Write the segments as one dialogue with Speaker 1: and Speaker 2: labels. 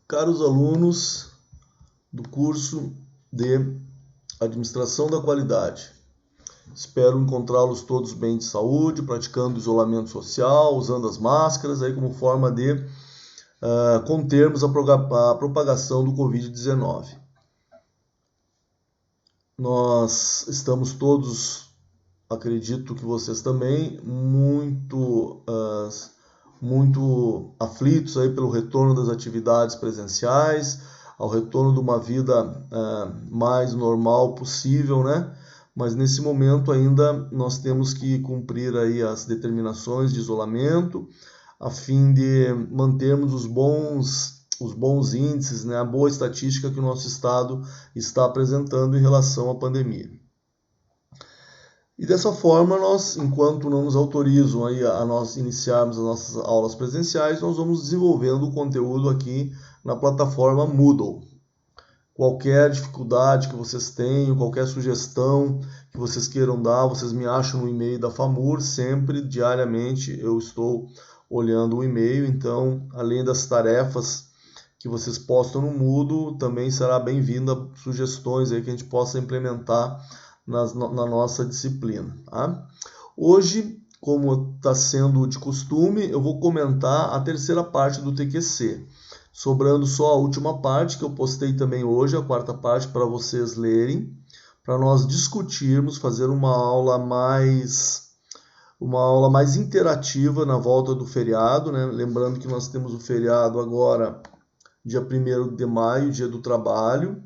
Speaker 1: Caros alunos do curso de Administração da Qualidade, espero encontrá-los todos bem de saúde, praticando isolamento social, usando as máscaras aí como forma de contermos a propagação do Covid-19. Nós estamos todos, acredito que vocês também, muito aflitos aí pelo retorno das atividades presenciais, ao retorno de uma vida mais normal possível, né? Mas nesse momento ainda nós temos que cumprir aí as determinações de isolamento, a fim de mantermos os bons índices, né? A boa estatística que o nosso estado está apresentando em relação à pandemia. E dessa forma, nós, enquanto não nos autorizam aí a nós iniciarmos as nossas aulas presenciais, nós vamos desenvolvendo o conteúdo aqui na plataforma Moodle. Qualquer dificuldade que vocês tenham, qualquer sugestão que vocês queiram dar, vocês me acham no e-mail da FAMUR, sempre, diariamente, eu estou olhando o e-mail, então, além das tarefas que vocês postam no Moodle, também será bem-vinda sugestões aí que a gente possa implementar na nossa disciplina. Tá? Hoje, como está sendo de costume, eu vou comentar a terceira parte do TQC, sobrando só a última parte, que eu postei também hoje, a quarta parte, para vocês lerem, para nós discutirmos, fazer uma aula mais interativa na volta do feriado, né? Lembrando que nós temos o feriado agora, dia 1º de maio, dia do trabalho.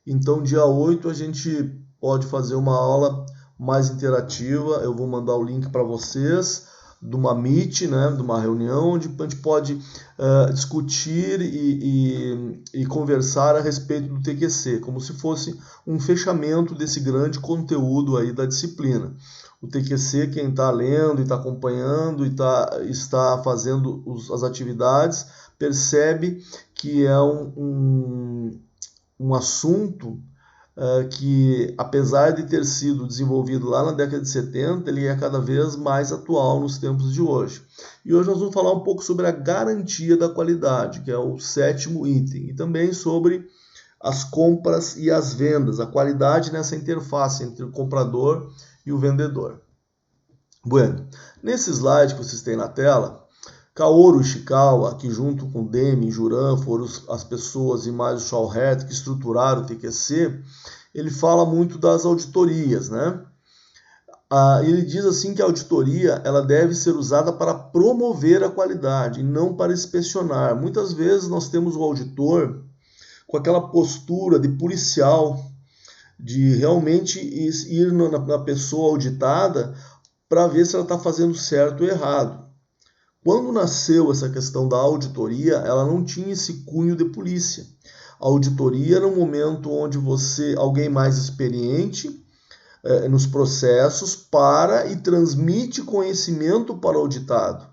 Speaker 1: Então, dia 8, a gente pode fazer uma aula mais interativa. Eu vou mandar o link para vocês de uma Meet, né, de uma reunião onde a gente pode discutir e conversar a respeito do TQC, como se fosse um fechamento desse grande conteúdo aí da disciplina. O TQC, quem está lendo e está acompanhando e está fazendo as atividades, percebe que é um assunto que, apesar de ter sido desenvolvido lá na década de 70, ele é cada vez mais atual nos tempos de hoje. E hoje nós vamos falar um pouco sobre a garantia da qualidade, que é o 7º item, e também sobre as compras e as vendas, a qualidade nessa interface entre o comprador e o vendedor. Bueno, nesse slide que vocês têm na tela, Kaoru Ishikawa, que junto com Demi e Juran foram as pessoas, e mais o Schauert, que estruturaram o TQC, ele fala muito das auditorias, né? Ele diz assim que a auditoria ela deve ser usada para promover a qualidade e não para inspecionar. Muitas vezes nós temos o auditor com aquela postura de policial, de realmente ir na pessoa auditada para ver se ela está fazendo certo ou errado. Quando nasceu essa questão da auditoria, ela não tinha esse cunho de polícia. A auditoria era um momento onde alguém mais experiente nos processos, para e transmite conhecimento para o auditado.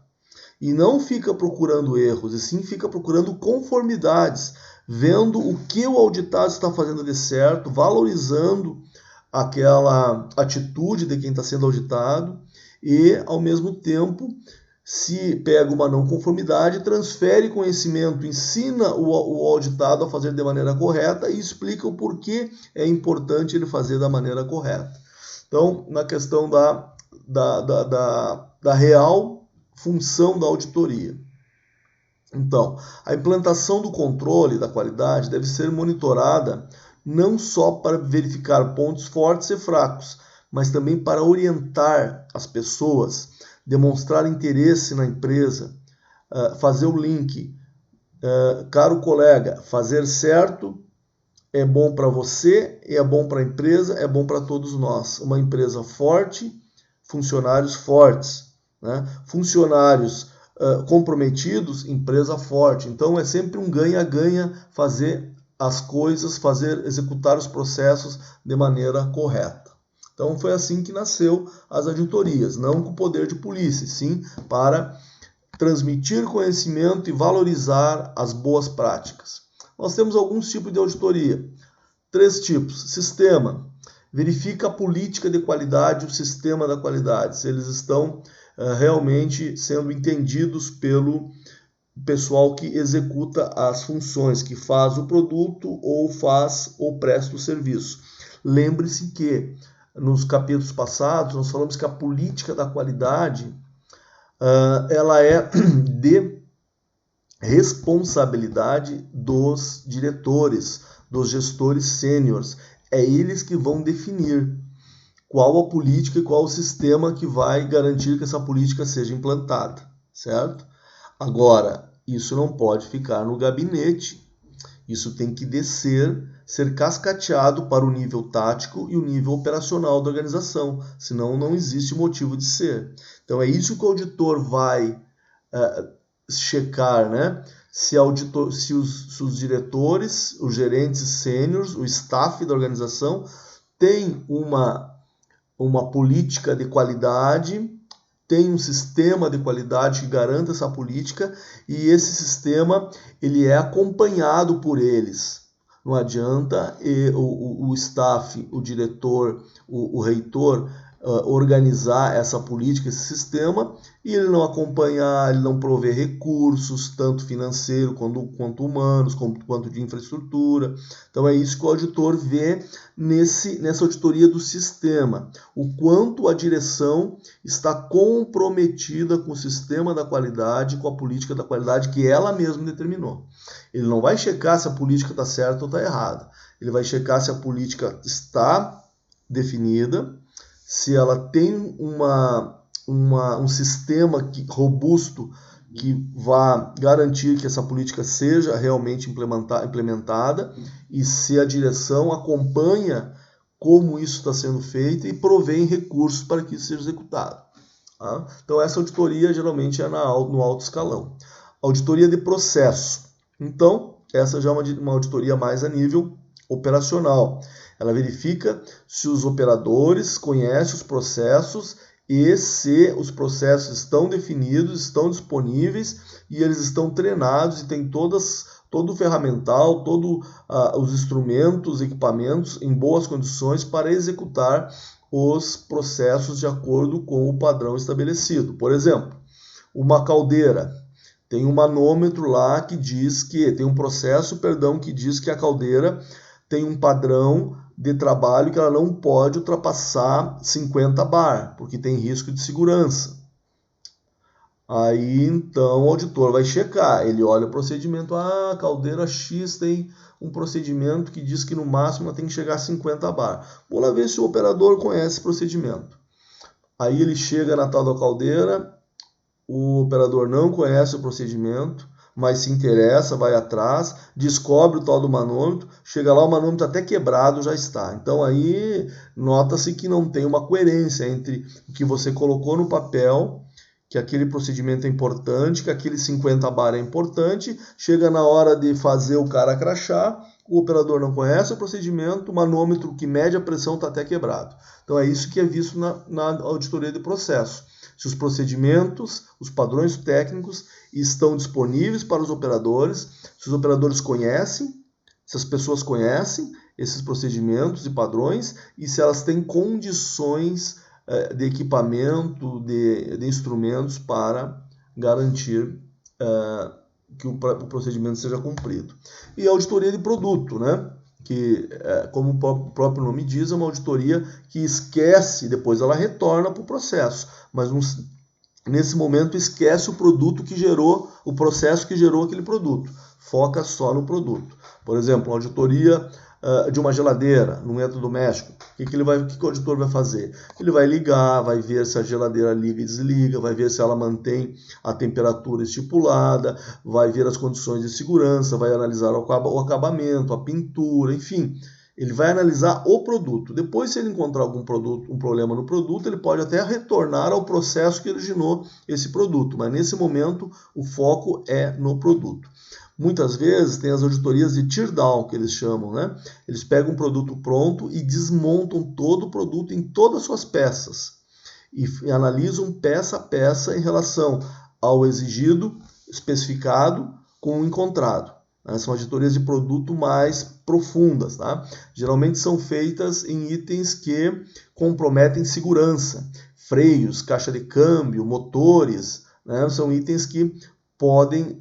Speaker 1: E não fica procurando erros, e sim fica procurando conformidades, vendo o que o auditado está fazendo de certo, valorizando aquela atitude de quem está sendo auditado e, ao mesmo tempo, se pega uma não conformidade, transfere conhecimento, ensina o auditado a fazer de maneira correta e explica o porquê é importante ele fazer da maneira correta. Então, na questão da real função da auditoria. Então, a implantação do controle da qualidade deve ser monitorada não só para verificar pontos fortes e fracos, mas também para orientar as pessoas, demonstrar interesse na empresa, fazer o link. Caro colega, fazer certo é bom para você, é bom para a empresa, é bom para todos nós. Uma empresa forte, funcionários fortes, né? Funcionários comprometidos, empresa forte. Então é sempre um ganha-ganha fazer as coisas, executar os processos de maneira correta. Então foi assim que nasceu as auditorias, não com o poder de polícia, sim para transmitir conhecimento e valorizar as boas práticas. Nós temos alguns tipos de auditoria. 3 tipos. Sistema. Verifica a política de qualidade, o sistema da qualidade, se eles estão realmente sendo entendidos pessoal que executa as funções, que faz o produto ou presta o serviço. Lembre-se que nos capítulos passados nós falamos que a política da qualidade ela é de responsabilidade dos diretores, dos gestores sêniores. É eles que vão definir qual a política e qual o sistema que vai garantir que essa política seja implantada, certo? Agora, isso não pode ficar no gabinete. Isso tem que descer, ser cascateado para o nível tático e o nível operacional da organização, senão não existe motivo de ser. Então é isso que o auditor vai checar, né? Se os diretores, os gerentes sêniores, o staff da organização tem uma política de qualidade, tem um sistema de qualidade que garanta essa política e esse sistema ele é acompanhado por eles. Não adianta o staff, o diretor, o reitor organizar essa política, esse sistema, e ele não acompanhar, ele não prover recursos, tanto financeiro quanto humanos, quanto de infraestrutura. Então é isso que o auditor vê nessa auditoria do sistema, o quanto a direção está comprometida com o sistema da qualidade, com a política da qualidade que ela mesma determinou. Ele não vai checar se a política está certa ou está errada, ele vai checar se a política está definida, se ela tem um sistema robusto que vá garantir que essa política seja realmente implementada e se a direção acompanha como isso está sendo feito e provém recursos para que isso seja executado. Tá? Então essa auditoria geralmente é no alto escalão. Auditoria de processo. Então, essa já é uma auditoria mais a nível operacional. Ela verifica se os operadores conhecem os processos e se os processos estão definidos, estão disponíveis e eles estão treinados e têm todo o ferramental, todos os instrumentos, equipamentos em boas condições para executar os processos de acordo com o padrão estabelecido. Por exemplo, uma caldeira tem um manômetro lá que diz que, tem um processo, que diz que a caldeira tem um padrão de trabalho que ela não pode ultrapassar 50 bar, porque tem risco de segurança. Aí, então, o auditor vai checar, ele olha o procedimento, a caldeira X tem um procedimento que diz que no máximo ela tem que chegar a 50 bar. Vou lá ver se o operador conhece esse procedimento. Aí ele chega na tal da caldeira, o operador não conhece o procedimento, mas se interessa, vai atrás, descobre o tal do manômetro, chega lá, o manômetro até quebrado já está. Então aí nota-se que não tem uma coerência entre o que você colocou no papel, que aquele procedimento é importante, que aquele 50 bar é importante, chega na hora de fazer o cara crachar, o operador não conhece o procedimento, o manômetro que mede a pressão está até quebrado. Então é isso que é visto na auditoria de processo. Se os procedimentos, os padrões técnicos estão disponíveis para os operadores, se os operadores conhecem, se as pessoas conhecem esses procedimentos e padrões e se elas têm condições de equipamento, de instrumentos para garantir que o procedimento seja cumprido. E a auditoria de produto, né? Que, como o próprio nome diz, é uma auditoria que esquece, depois ela retorna para o processo, mas nesse momento esquece o produto que gerou, o processo que gerou aquele produto, foca só no produto. Por exemplo, a auditoria de uma geladeira, num eletrodoméstico, o que o auditor vai fazer? Ele vai ligar, vai ver se a geladeira liga e desliga, vai ver se ela mantém a temperatura estipulada, vai ver as condições de segurança, vai analisar o acabamento, a pintura, enfim. Ele vai analisar o produto. Depois, se ele encontrar um problema no produto, ele pode até retornar ao processo que originou esse produto, mas nesse momento o foco é no produto. Muitas vezes tem as auditorias de tear down, que eles chamam, né? Eles pegam um produto pronto e desmontam todo o produto em todas as suas peças e analisam peça a peça em relação ao exigido, especificado, com o encontrado. São auditorias de produto mais profundas, tá? Geralmente são feitas em itens que comprometem segurança, freios, caixa de câmbio, motores, né? São itens que podem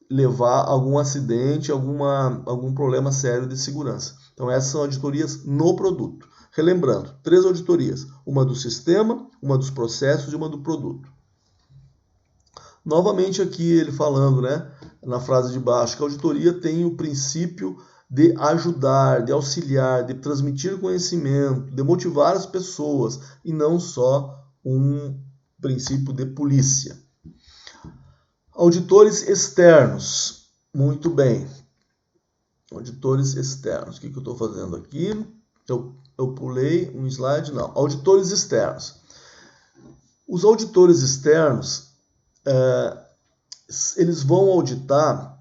Speaker 1: levar a algum acidente, algum problema sério de segurança. Então essas são auditorias no produto. Relembrando, 3 auditorias, uma do sistema, uma dos processos e uma do produto. Novamente aqui ele falando, né, na frase de baixo, que a auditoria tem o princípio de ajudar, de auxiliar, de transmitir conhecimento, de motivar as pessoas e não só um princípio de polícia. Auditores externos. Muito bem. Auditores externos. O que eu estou fazendo aqui? Eu pulei um slide? Não. Auditores externos. Os auditores externos, eles vão auditar,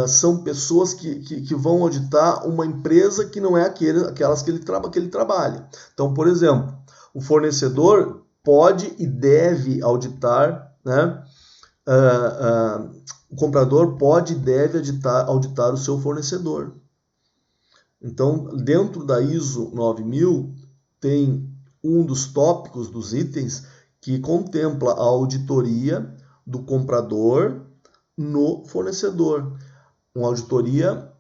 Speaker 1: são pessoas que vão auditar uma empresa que não é aquelas que ele trabalha. Então, por exemplo, o fornecedor pode e deve auditar, né? O comprador pode e deve auditar o seu fornecedor. Então, dentro da ISO 9000, tem um dos tópicos, dos itens, que contempla a auditoria do comprador no fornecedor. Uma auditoria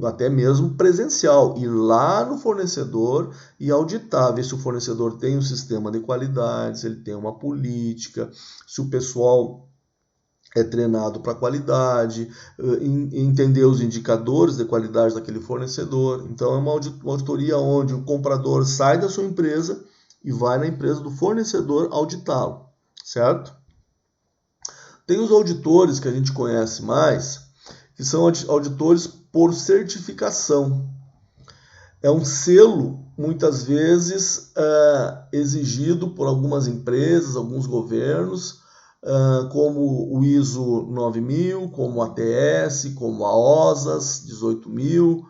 Speaker 1: até mesmo presencial, ir lá no fornecedor e auditar, ver se o fornecedor tem um sistema de qualidade, se ele tem uma política, se o pessoal é treinado para qualidade, entender os indicadores de qualidade daquele fornecedor. Então é uma auditoria onde o comprador sai da sua empresa e vai na empresa do fornecedor auditá-lo, certo? Tem os auditores que a gente conhece mais, que são auditores por certificação. É um selo, muitas vezes, exigido por algumas empresas, alguns governos, como o ISO 9000, como a ATS, como a OSAS 18000,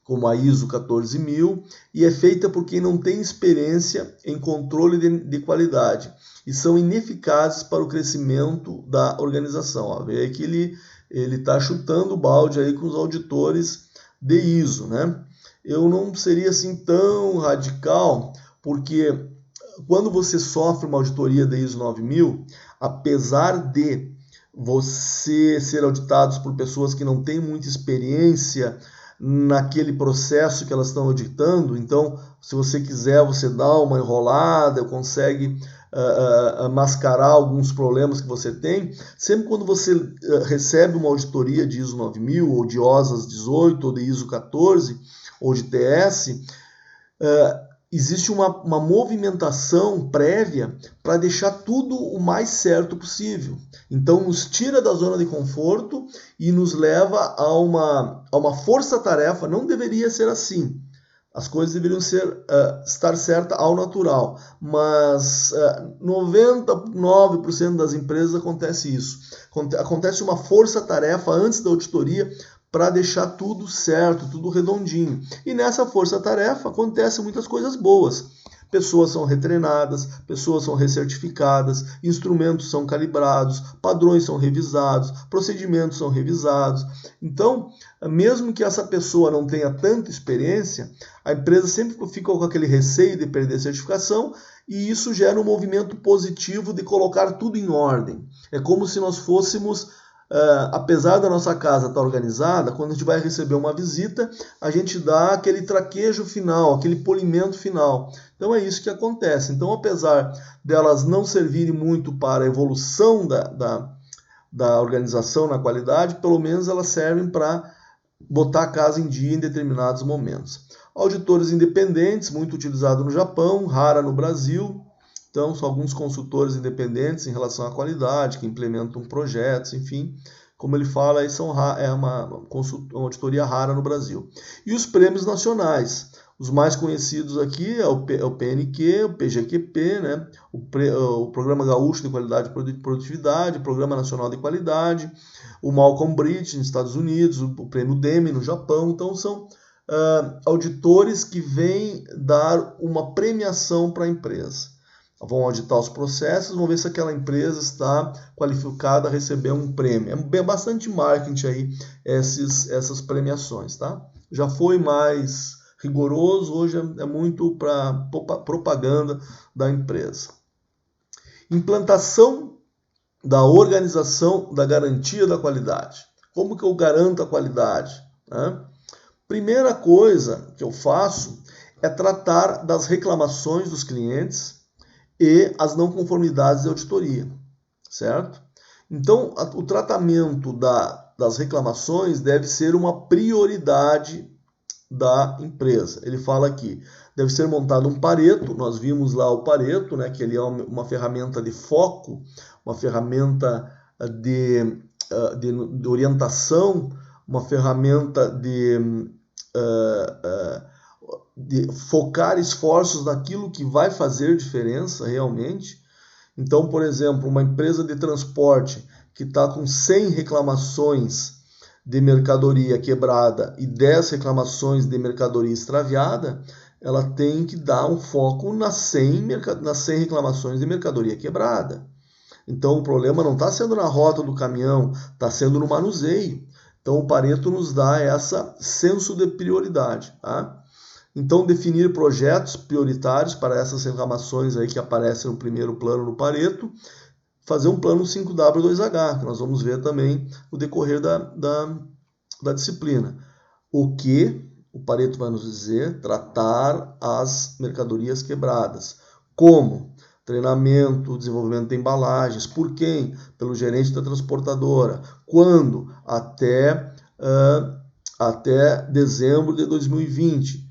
Speaker 1: como a ISO 14000, e é feita por quem não tem experiência em controle de qualidade e são ineficazes para o crescimento da organização. Vê aí que ele está chutando o balde aí com os auditores de ISO, né? Eu não seria assim tão radical, porque quando você sofre uma auditoria da ISO 9000, apesar de você ser auditado por pessoas que não têm muita experiência naquele processo que elas estão auditando, então, se você quiser, você dá uma enrolada, consegue mascarar alguns problemas que você tem. Sempre quando você recebe uma auditoria de ISO 9000, ou de OSAS 18, ou de ISO 14, ou de TS, existe uma movimentação prévia para deixar tudo o mais certo possível. Então, nos tira da zona de conforto e nos leva a uma força-tarefa. Não deveria ser assim. As coisas deveriam estar certas ao natural. Mas 99% das empresas acontece isso. Acontece uma força-tarefa antes da auditoria para deixar tudo certo, tudo redondinho. E nessa força-tarefa acontecem muitas coisas boas. Pessoas são retreinadas, pessoas são recertificadas, instrumentos são calibrados, padrões são revisados, procedimentos são revisados. Então, mesmo que essa pessoa não tenha tanta experiência, a empresa sempre fica com aquele receio de perder a certificação e isso gera um movimento positivo de colocar tudo em ordem. É como se nós fôssemos... apesar da nossa casa estar organizada, quando a gente vai receber uma visita, a gente dá aquele traquejo final, aquele polimento final. Então é isso que acontece. Então, apesar delas não servirem muito para a evolução da organização na qualidade, pelo menos elas servem para botar a casa em dia em determinados momentos. Auditores independentes, muito utilizado no Japão, rara no Brasil. Então, são alguns consultores independentes em relação à qualidade, que implementam projetos, enfim. Como ele fala, é uma auditoria rara no Brasil. E os prêmios nacionais. Os mais conhecidos aqui é o PNQ, o PGQP, né? o Programa Gaúcho de Qualidade e Produtividade, o Programa Nacional de Qualidade, o Malcolm Bridge nos Estados Unidos, o Prêmio DEME no Japão. Então, são auditores que vêm dar uma premiação para a empresa. Vão auditar os processos, vão ver se aquela empresa está qualificada a receber um prêmio. É bastante marketing aí essas premiações, tá? Já foi mais rigoroso, hoje é muito para propaganda da empresa. Implantação da organização da garantia da qualidade. Como que eu garanto a qualidade? Né? Primeira coisa que eu faço é tratar das reclamações dos clientes e as não conformidades de auditoria, certo? Então, o tratamento das reclamações deve ser uma prioridade da empresa. Ele fala aqui, deve ser montado um Pareto, nós vimos lá o Pareto, né, que ele é uma ferramenta de foco, uma ferramenta de orientação, uma ferramenta de focar esforços naquilo que vai fazer diferença realmente. Então, por exemplo, uma empresa de transporte que está com 100 reclamações de mercadoria quebrada e 10 reclamações de mercadoria extraviada, ela tem que dar um foco nas 100 reclamações de mercadoria quebrada. Então, o problema não está sendo na rota do caminhão, está sendo no manuseio. Então, o Pareto nos dá esse senso de prioridade. Tá? Então, definir projetos prioritários para essas reclamações aí que aparecem no primeiro plano no Pareto. Fazer um plano 5W2H, que nós vamos ver também no decorrer da disciplina. O que o Pareto vai nos dizer? Tratar as mercadorias quebradas. Como? Treinamento, desenvolvimento de embalagens. Por quem? Pelo gerente da transportadora. Quando? Até dezembro de 2020.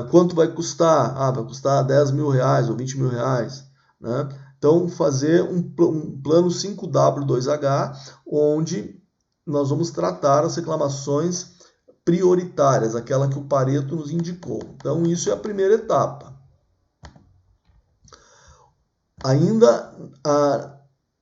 Speaker 1: Quanto vai custar? Vai custar R$10.000 ou R$20.000. Né? Então, fazer um plano 5W2H, onde nós vamos tratar as reclamações prioritárias, aquela que o Pareto nos indicou. Então, isso é a primeira etapa. Ainda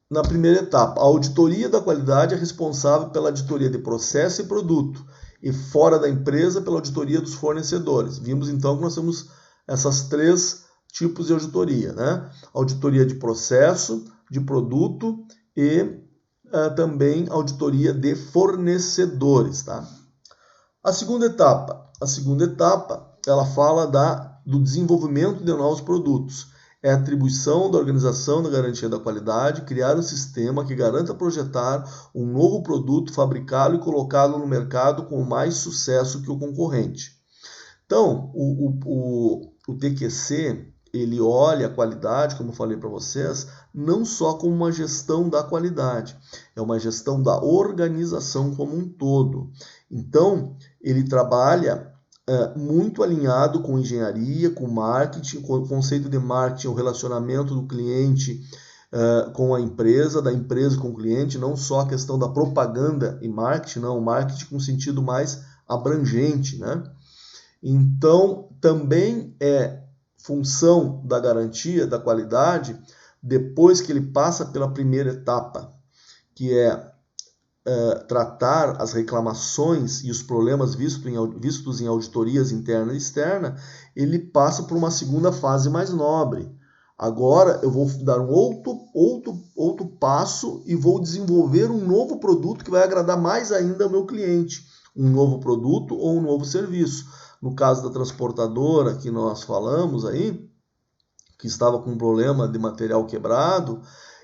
Speaker 1: na primeira etapa, a auditoria da qualidade é responsável pela auditoria de processo e produto, e fora da empresa pela auditoria dos fornecedores. Vimos então que nós temos essas 3 tipos de auditoria, né? Auditoria de processo, de produto e também auditoria de fornecedores, tá? A segunda etapa, ela fala do desenvolvimento de novos produtos. É a atribuição da organização da garantia da qualidade, criar um sistema que garanta projetar um novo produto, fabricá-lo e colocá-lo no mercado com mais sucesso que o concorrente. Então, o TQC, ele olha a qualidade, como eu falei para vocês, não só como uma gestão da qualidade, é uma gestão da organização como um todo. Então, ele trabalha muito alinhado com engenharia, com marketing, com o conceito de marketing, o relacionamento do cliente com a empresa, da empresa com o cliente, não só a questão da propaganda e marketing, não, o marketing com sentido mais abrangente, né? Então, também é função da garantia da qualidade, depois que ele passa pela primeira etapa, que é tratar as reclamações e os problemas vistos em auditorias interna e externa, ele passa por uma segunda fase mais nobre. Agora eu vou dar um outro passo e vou desenvolver um novo produto que vai agradar mais ainda ao meu cliente. Um novo produto ou um novo serviço. No caso da transportadora que nós falamos aí, que estava com um problema de material quebrado,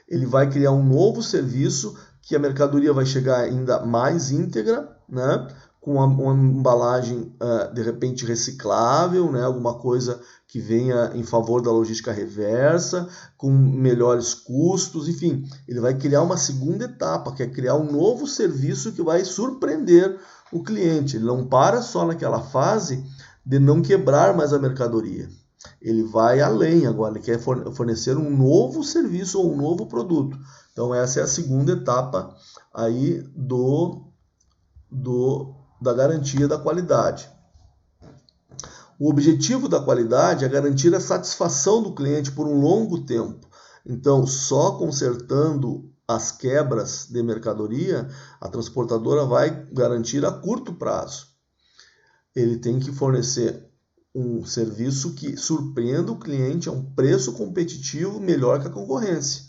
Speaker 1: ele vai criar um novo serviço que a mercadoria vai chegar ainda mais íntegra, né? Com uma embalagem de repente reciclável, né? Alguma coisa que venha em favor da logística reversa, com melhores custos, enfim. Ele vai criar uma segunda etapa, que é criar um novo serviço que vai surpreender o cliente. Ele não para só naquela fase de não quebrar mais a mercadoria. Ele vai além agora, ele quer fornecer um novo serviço ou um novo produto. Então essa é a segunda etapa aí da garantia da qualidade. O objetivo da qualidade é garantir a satisfação do cliente por um longo tempo. Então, só consertando as quebras de mercadoria, a transportadora vai garantir a curto prazo. Ele tem que fornecer um serviço que surpreenda o cliente a um preço competitivo melhor que a concorrência,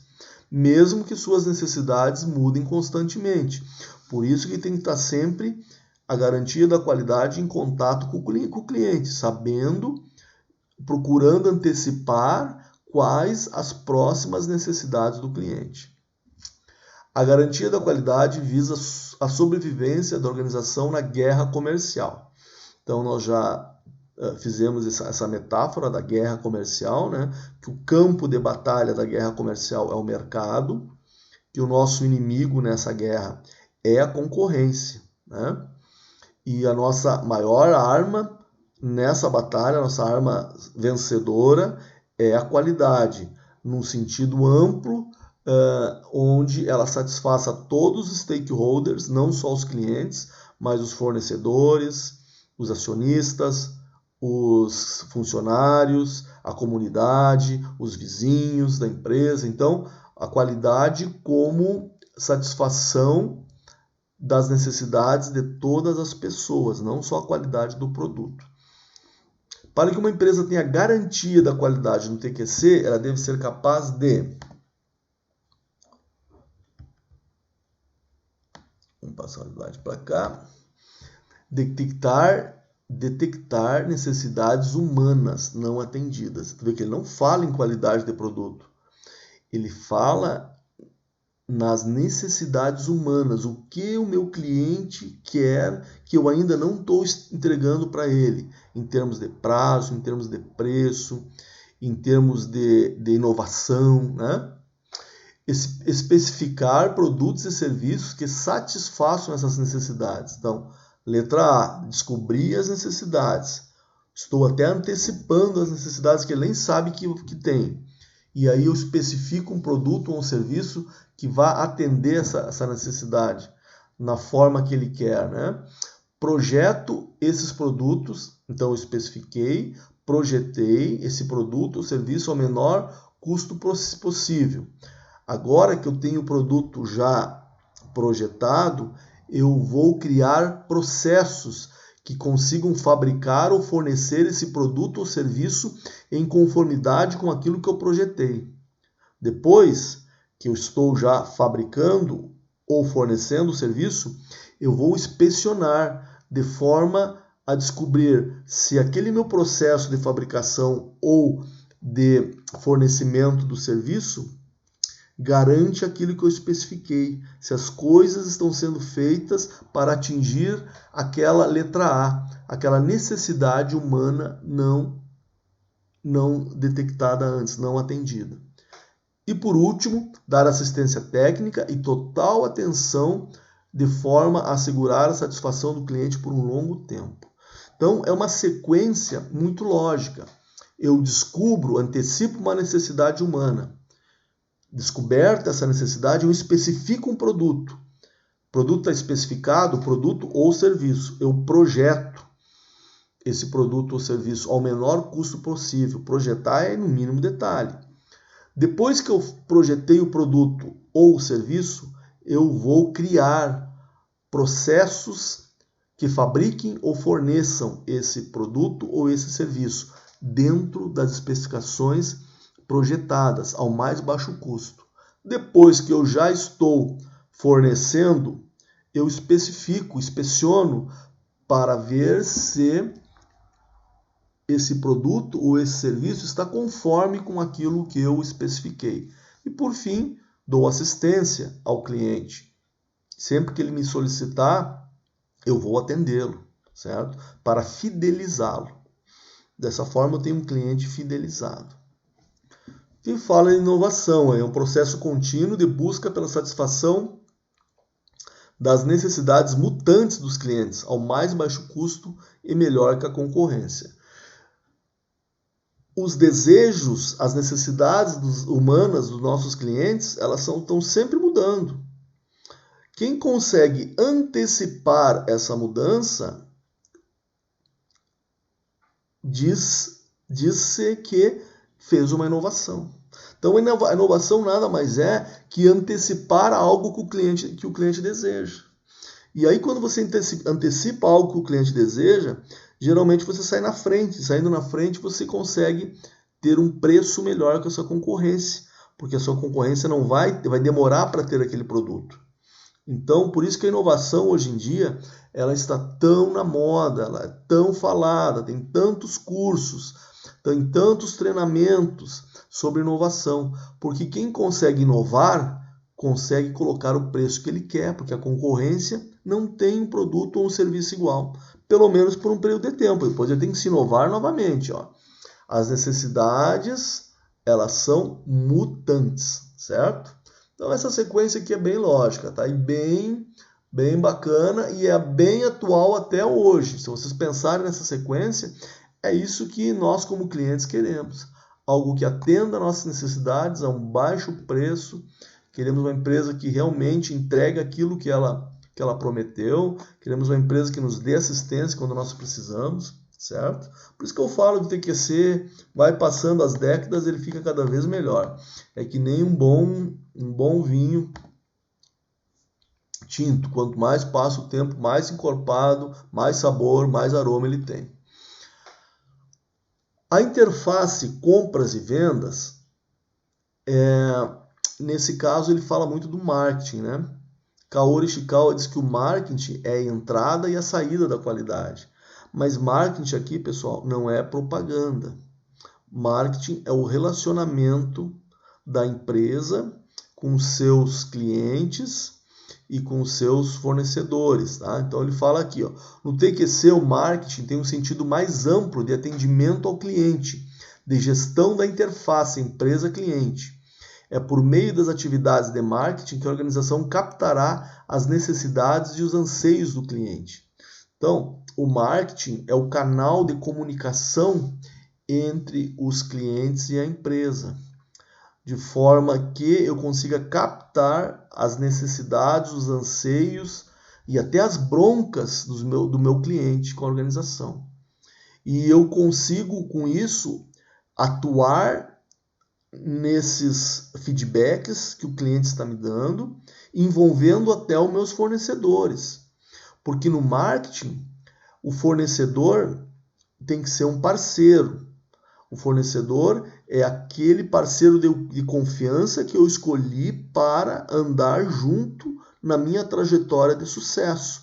Speaker 1: mesmo que suas necessidades mudem constantemente. Por isso que tem que estar sempre a garantia da qualidade em contato com o cliente, sabendo, procurando antecipar quais as próximas necessidades do cliente. A garantia da qualidade visa a sobrevivência da organização na guerra comercial. Então, nós já fizemos essa metáfora da guerra comercial, né? Que o campo de batalha da guerra comercial é o mercado, que o nosso inimigo nessa guerra é a concorrência, né? E a nossa maior arma nessa batalha, a nossa arma vencedora é a qualidade, num sentido amplo, onde ela satisfaça todos os stakeholders, não só os clientes, mas os fornecedores, os acionistas, os funcionários, a comunidade, os vizinhos da empresa. Então, a qualidade como satisfação das necessidades de todas as pessoas, não só a qualidade do produto. Para que uma empresa tenha garantia da qualidade no TQC, ela deve ser capaz de... Vamos passar a qualidade para cá. Detectar necessidades humanas não atendidas. Você vê que ele não fala em qualidade de produto. Ele fala nas necessidades humanas. O que o meu cliente quer que eu ainda não estou entregando para ele. Em termos de prazo, em termos de preço, em termos de inovação, né? Especificar produtos e serviços que satisfaçam essas necessidades. Então, letra A, descobrir as necessidades. Estou até antecipando as necessidades que ele nem sabe que tem. E aí eu especifico um produto ou um serviço que vá atender essa necessidade na forma que ele quer, né? Projeto esses produtos, então eu especifiquei, projetei esse produto ou serviço ao menor custo possível. Agora que eu tenho o produto já projetado, eu vou criar processos que consigam fabricar ou fornecer esse produto ou serviço em conformidade com aquilo que eu projetei. Depois que eu estou já fabricando ou fornecendo o serviço, eu vou inspecionar de forma a descobrir se aquele meu processo de fabricação ou de fornecimento do serviço garante aquilo que eu especifiquei, se as coisas estão sendo feitas para atingir aquela letra A, aquela necessidade humana não detectada antes, não atendida. E por último, dar assistência técnica e total atenção de forma a assegurar a satisfação do cliente por um longo tempo. Então, é uma sequência muito lógica. Eu descubro, antecipo uma necessidade humana. Descoberta essa necessidade, eu especifico um produto. O produto está especificado, produto ou serviço. Eu projeto esse produto ou serviço ao menor custo possível. Projetar é no mínimo detalhe. Depois que eu projetei o produto ou o serviço, eu vou criar processos que fabriquem ou forneçam esse produto ou esse serviço dentro das especificações projetadas ao mais baixo custo. Depois que eu já estou fornecendo, eu inspeciono para ver se esse produto ou esse serviço está conforme com aquilo que eu especifiquei. E por fim, dou assistência ao cliente. Sempre que ele me solicitar, eu vou atendê-lo, certo? Para fidelizá-lo. Dessa forma, eu tenho um cliente fidelizado. E fala em inovação, é um processo contínuo de busca pela satisfação das necessidades mutantes dos clientes, ao mais baixo custo e melhor que a concorrência. Os desejos, as necessidades humanas dos nossos clientes, elas estão sempre mudando. Quem consegue antecipar essa mudança, diz-se que fez uma inovação. Então, a inovação nada mais é que antecipar algo que o cliente deseja. E aí, quando você antecipa algo que o cliente deseja, geralmente você sai na frente. Saindo na frente, você consegue ter um preço melhor que a sua concorrência, porque a sua concorrência não vai demorar para ter aquele produto. Então, por isso que a inovação hoje em dia ela está tão na moda, ela é tão falada, tem tantos cursos, tem tantos treinamentos sobre inovação, porque quem consegue inovar consegue colocar o preço que ele quer, porque a concorrência não tem um produto ou um serviço igual, pelo menos por um período de tempo. Depois ele tem que se inovar novamente. As necessidades, elas são mutantes, certo? Então essa sequência aqui é bem lógica, tá? E bem bacana e é bem atual até hoje. Se vocês pensarem nessa sequência, é isso que nós como clientes queremos. Algo que atenda às nossas necessidades a um baixo preço. Queremos uma empresa que realmente entregue aquilo que ela prometeu. Queremos uma empresa que nos dê assistência quando nós precisamos, certo? Por isso que eu falo que o TQC vai passando as décadas, ele fica cada vez melhor. É que nem um bom vinho tinto. Quanto mais passa o tempo, mais encorpado, mais sabor, mais aroma ele tem. A interface compras e vendas, nesse caso ele fala muito do marketing, né? Kaori Ishikawa diz que o marketing é a entrada e a saída da qualidade. Mas marketing aqui, pessoal, não é propaganda. Marketing é o relacionamento da empresa com seus clientes e com seus fornecedores, tá? Então ele fala aqui, no TQC o marketing tem um sentido mais amplo de atendimento ao cliente, de gestão da interface empresa-cliente. É por meio das atividades de marketing que a organização captará as necessidades e os anseios do cliente. Então, o marketing é o canal de comunicação entre os clientes e a empresa, de forma que eu consiga captar as necessidades, os anseios e até as broncas do meu cliente com a organização. E eu consigo, com isso, atuar nesses feedbacks que o cliente está me dando, envolvendo até os meus fornecedores. Porque no marketing, o fornecedor tem que ser um parceiro. O fornecedor é aquele parceiro de confiança que eu escolhi para andar junto na minha trajetória de sucesso.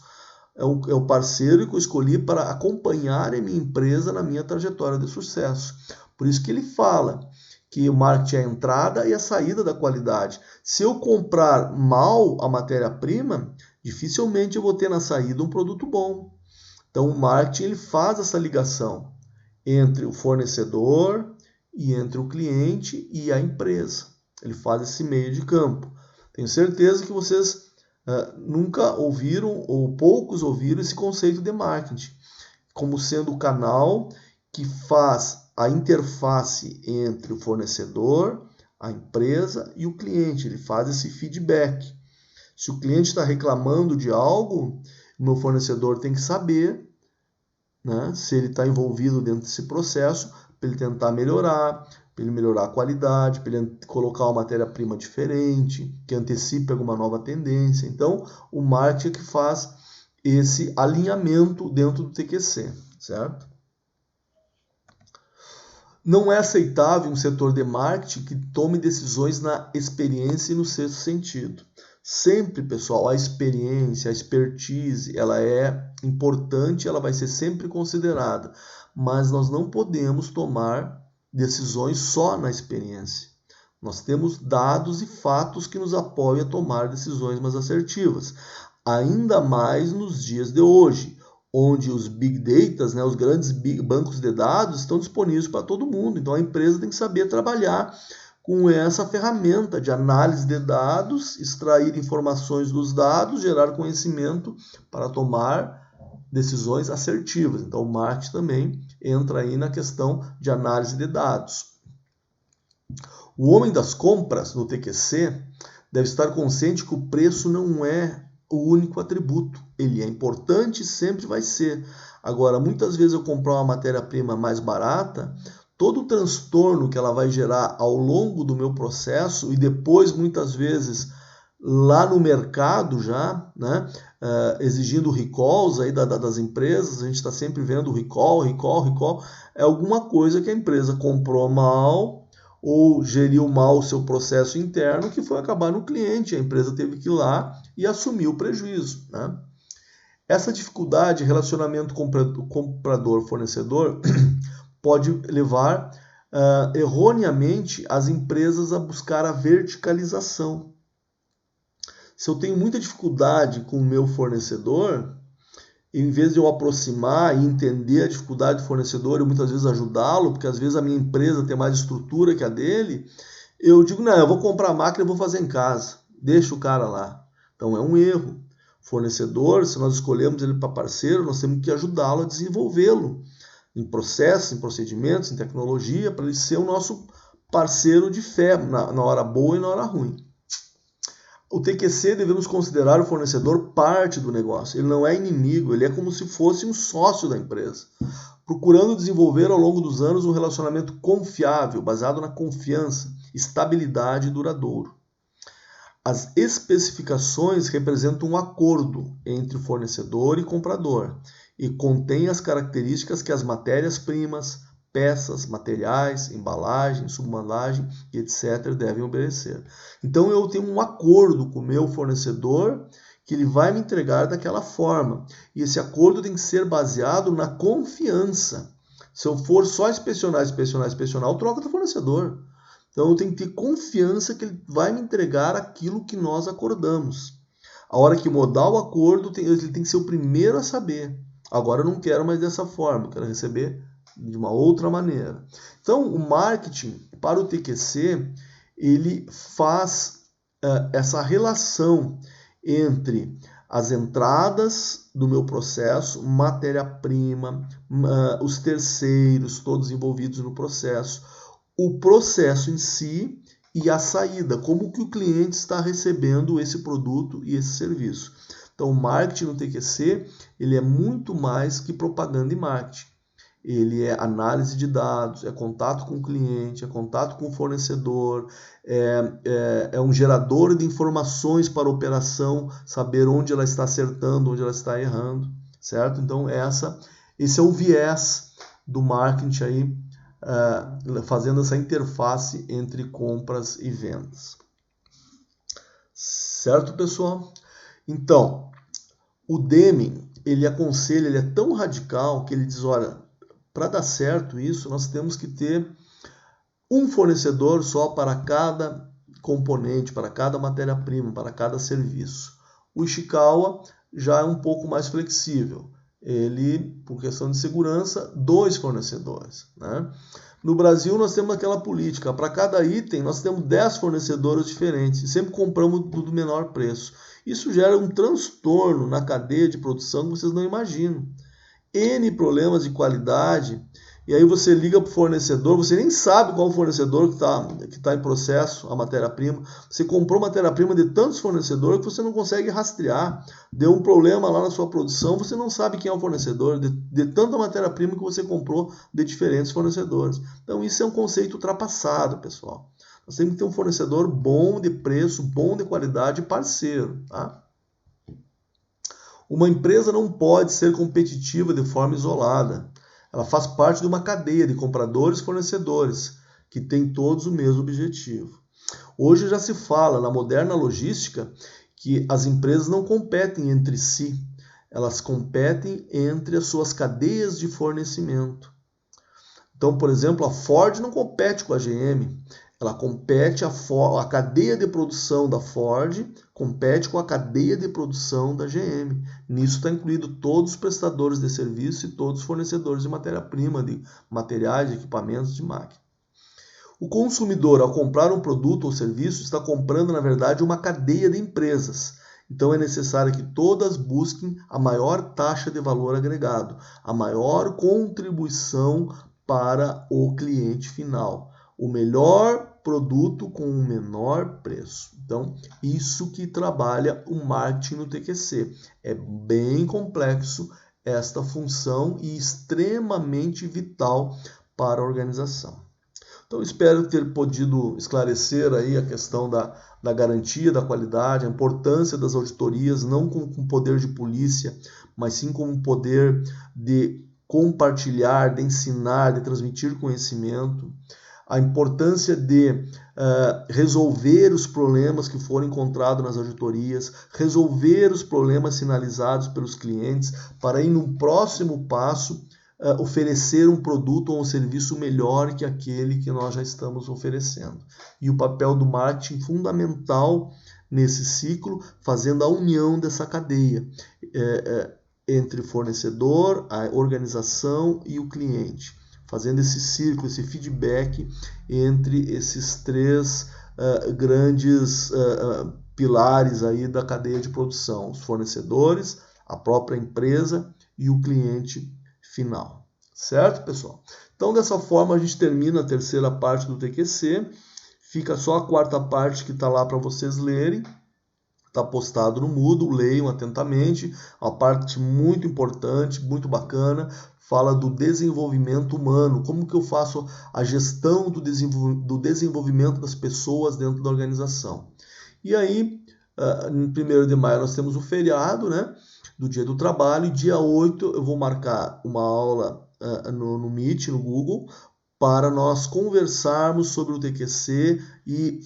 Speaker 1: É o parceiro que eu escolhi para acompanhar a minha empresa na minha trajetória de sucesso. Por isso que ele fala que o marketing é a entrada e a saída da qualidade. Se eu comprar mal a matéria-prima, dificilmente eu vou ter na saída um produto bom. Então o marketing ele faz essa ligação entre o fornecedor e entre o cliente e a empresa. Ele faz esse meio de campo. Tenho certeza que vocês nunca ouviram ou poucos ouviram esse conceito de marketing como sendo o canal que faz a interface entre o fornecedor, a empresa e o cliente. Ele faz esse feedback. Se o cliente está reclamando de algo, o meu fornecedor tem que saber, né, se ele está envolvido dentro desse processo, para ele tentar melhorar, para ele melhorar a qualidade, para ele colocar uma matéria-prima diferente, que antecipe alguma nova tendência. Então, o marketing é que faz esse alinhamento dentro do TQC, certo? Não é aceitável um setor de marketing que tome decisões na experiência e no sexto sentido. Sempre, pessoal, a experiência, a expertise, ela é importante, ela vai ser sempre considerada, mas nós não podemos tomar decisões só na experiência. Nós temos dados e fatos que nos apoiam a tomar decisões mais assertivas, ainda mais nos dias de hoje, onde os big data, né, os grandes bancos de dados estão disponíveis para todo mundo. Então a empresa tem que saber trabalhar com essa ferramenta de análise de dados, extrair informações dos dados, gerar conhecimento para tomar decisões assertivas. Então, o marketing também entra aí na questão de análise de dados. O homem das compras, no TQC, deve estar consciente que o preço não é o único atributo. Ele é importante e sempre vai ser. Agora, muitas vezes eu comprar uma matéria-prima mais barata, todo o transtorno que ela vai gerar ao longo do meu processo e depois, muitas vezes, lá no mercado já, né, exigindo recalls aí das empresas, a gente está sempre vendo recall, é alguma coisa que a empresa comprou mal ou geriu mal o seu processo interno que foi acabar no cliente, a empresa teve que ir lá e assumir o prejuízo, né? Essa dificuldade de relacionamento comprador-fornecedor pode levar erroneamente as empresas a buscar a verticalização. Se eu tenho muita dificuldade com o meu fornecedor, em vez de eu aproximar e entender a dificuldade do fornecedor e muitas vezes ajudá-lo, porque às vezes a minha empresa tem mais estrutura que a dele, eu digo, não, eu vou comprar a máquina e vou fazer em casa. Deixa o cara lá. Então é um erro. Fornecedor, se nós escolhemos ele para parceiro, nós temos que ajudá-lo a desenvolvê-lo em processos, em procedimentos, em tecnologia, para ele ser o nosso parceiro de fé na hora boa e na hora ruim. O TQC devemos considerar o fornecedor parte do negócio. Ele não é inimigo, ele é como se fosse um sócio da empresa, procurando desenvolver ao longo dos anos um relacionamento confiável, baseado na confiança, estabilidade e duradouro. As especificações representam um acordo entre fornecedor e comprador e contêm as características que as matérias-primas, peças, materiais, embalagem, subembalagem, etc. devem obedecer. Então eu tenho um acordo com o meu fornecedor que ele vai me entregar daquela forma. E esse acordo tem que ser baseado na confiança. Se eu for só inspecionar, eu troco do fornecedor. Então eu tenho que ter confiança que ele vai me entregar aquilo que nós acordamos. A hora que mudar o acordo, ele tem que ser o primeiro a saber. Agora eu não quero mais dessa forma, eu quero receber de uma outra maneira. Então, o marketing para o TQC, ele faz essa relação entre as entradas do meu processo, matéria-prima, os terceiros, todos envolvidos no processo, o processo em si e a saída, como que o cliente está recebendo esse produto e esse serviço. Então, o marketing no TQC, ele é muito mais que propaganda e marketing. Ele é análise de dados, é contato com o cliente, é contato com o fornecedor, é um gerador de informações para a operação, saber onde ela está acertando, onde ela está errando, certo? Então, esse é o viés do marketing aí, fazendo essa interface entre compras e vendas. Certo, pessoal? Então, o Deming, ele aconselha, ele é tão radical que ele diz, olha, para dar certo isso, nós temos que ter um fornecedor só para cada componente, para cada matéria-prima, para cada serviço. O Ishikawa já é um pouco mais flexível. Ele, por questão de segurança, 2 fornecedores, né? No Brasil, nós temos aquela política. Para cada item, nós temos 10 fornecedores diferentes. E sempre compramos do menor preço. Isso gera um transtorno na cadeia de produção que vocês não imaginam. N problemas de qualidade, e aí você liga para o fornecedor, você nem sabe qual fornecedor que tá em processo, a matéria-prima. Você comprou matéria-prima de tantos fornecedores que você não consegue rastrear. Deu um problema lá na sua produção, você não sabe quem é o fornecedor, de tanta matéria-prima que você comprou de diferentes fornecedores. Então isso é um conceito ultrapassado, pessoal. Nós temos que ter um fornecedor bom de preço, bom de qualidade, parceiro, tá? Uma empresa não pode ser competitiva de forma isolada. Ela faz parte de uma cadeia de compradores e fornecedores, que tem todos o mesmo objetivo. Hoje já se fala, na moderna logística, que as empresas não competem entre si, elas competem entre as suas cadeias de fornecimento. Então, por exemplo, a Ford não compete com a GM, ela compete, a cadeia de produção da Ford compete com a cadeia de produção da GM. Nisso está incluído todos os prestadores de serviço e todos os fornecedores de matéria-prima, de materiais, de equipamentos, de máquina. O consumidor, ao comprar um produto ou serviço, está comprando, na verdade, uma cadeia de empresas. Então é necessário que todas busquem a maior taxa de valor agregado, a maior contribuição para o cliente final. O melhor produto com o menor preço. Então, isso que trabalha o marketing no TQC. É bem complexo esta função e extremamente vital para a organização. Então, espero ter podido esclarecer aí a questão da garantia da qualidade, a importância das auditorias, não com poder de polícia, mas sim com o poder de compartilhar, de ensinar, de transmitir conhecimento, a importância de resolver os problemas que foram encontrados nas auditorias, resolver os problemas sinalizados pelos clientes, para ir no próximo passo oferecer um produto ou um serviço melhor que aquele que nós já estamos oferecendo. E o papel do marketing fundamental nesse ciclo, fazendo a união dessa cadeia entre fornecedor, a organização e o cliente, fazendo esse círculo, esse feedback entre esses três grandes pilares aí da cadeia de produção, os fornecedores, a própria empresa e o cliente final. Certo, pessoal? Então, dessa forma, a gente termina a terceira parte do TQC. Fica só a quarta parte que está lá para vocês lerem. Está postado no Moodle, leiam atentamente. Uma parte muito importante, muito bacana. Fala do desenvolvimento humano. Como que eu faço a gestão do desenvolvimento das pessoas dentro da organização. E aí, no 1º de maio, nós temos o feriado, né? Do Dia do Trabalho, e dia 8 eu vou marcar uma aula no Meet, no Google, para nós conversarmos sobre o TQC e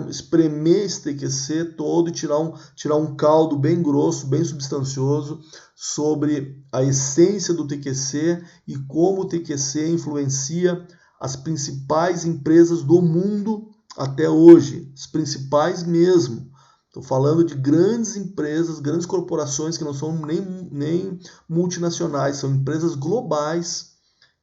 Speaker 1: espremer esse TQC todo e tirar um caldo bem grosso, bem substancioso sobre a essência do TQC e como o TQC influencia as principais empresas do mundo até hoje, as principais mesmo. Estou falando de grandes empresas, grandes corporações que não são nem multinacionais, são empresas globais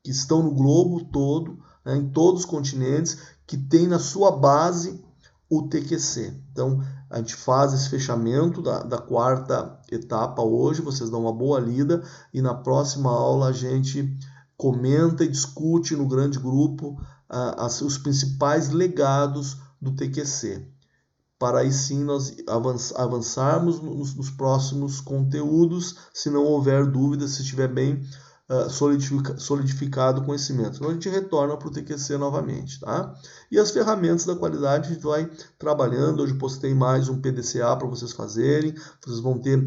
Speaker 1: que estão no globo todo, né, em todos os continentes, que tem na sua base o TQC. Então, a gente faz esse fechamento da quarta etapa hoje, vocês dão uma boa lida e na próxima aula a gente comenta e discute no grande grupo os principais legados do TQC. Para aí sim nós avançarmos nos próximos conteúdos, se não houver dúvidas, se estiver bem solidificado o conhecimento. Então a gente retorna para o TQC novamente, tá? E as ferramentas da qualidade a gente vai trabalhando. Hoje postei mais um PDCA para vocês fazerem. Vocês vão ter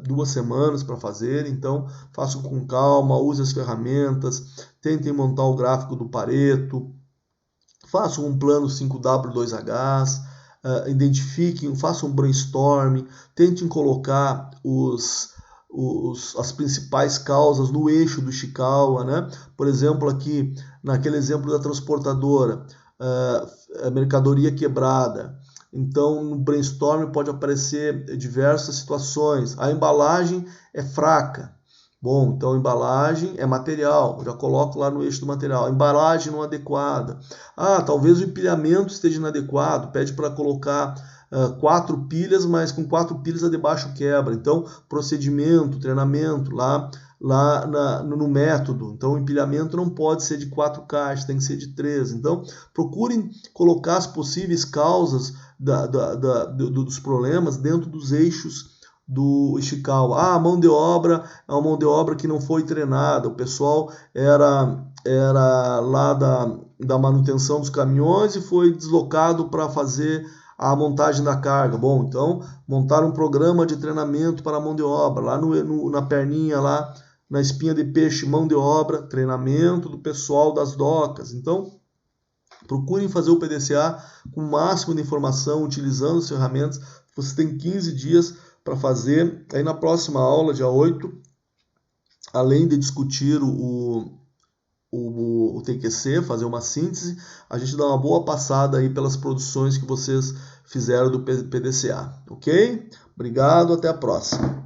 Speaker 1: 2 semanas para fazer, então façam com calma, use as ferramentas, tentem montar o gráfico do Pareto, façam um plano 5W2Hs, identifiquem, façam um brainstorming, tentem colocar as principais causas no eixo do Ishikawa, né? Por exemplo, aqui, naquele exemplo da transportadora, a mercadoria quebrada. Então, no brainstorming pode aparecer diversas situações. A embalagem é fraca. Bom, então a embalagem é material, já coloco lá no eixo do material. A embalagem não adequada. Talvez o empilhamento esteja inadequado, pede para colocar 4 pilhas, mas com 4 pilhas a de baixo quebra. Então, procedimento, treinamento lá no método. Então, o empilhamento não pode ser de 4 caixas, tem que ser de 3. Então, procurem colocar as possíveis causas dos problemas dentro dos eixos do Ishikawa. A mão de obra é uma mão de obra que não foi treinada. O pessoal era lá da manutenção dos caminhões e foi deslocado para fazer a montagem da carga. Bom, então montaram um programa de treinamento para a mão de obra. Lá na perninha, lá na espinha de peixe, mão de obra, treinamento do pessoal das docas. Então, procurem fazer o PDCA com o máximo de informação, utilizando as ferramentas. Você tem 15 dias para fazer. Aí na próxima aula, dia 8, além de discutir o TQC, fazer uma síntese, a gente dá uma boa passada aí pelas produções que vocês fizeram do PDCA, ok? Obrigado, até a próxima.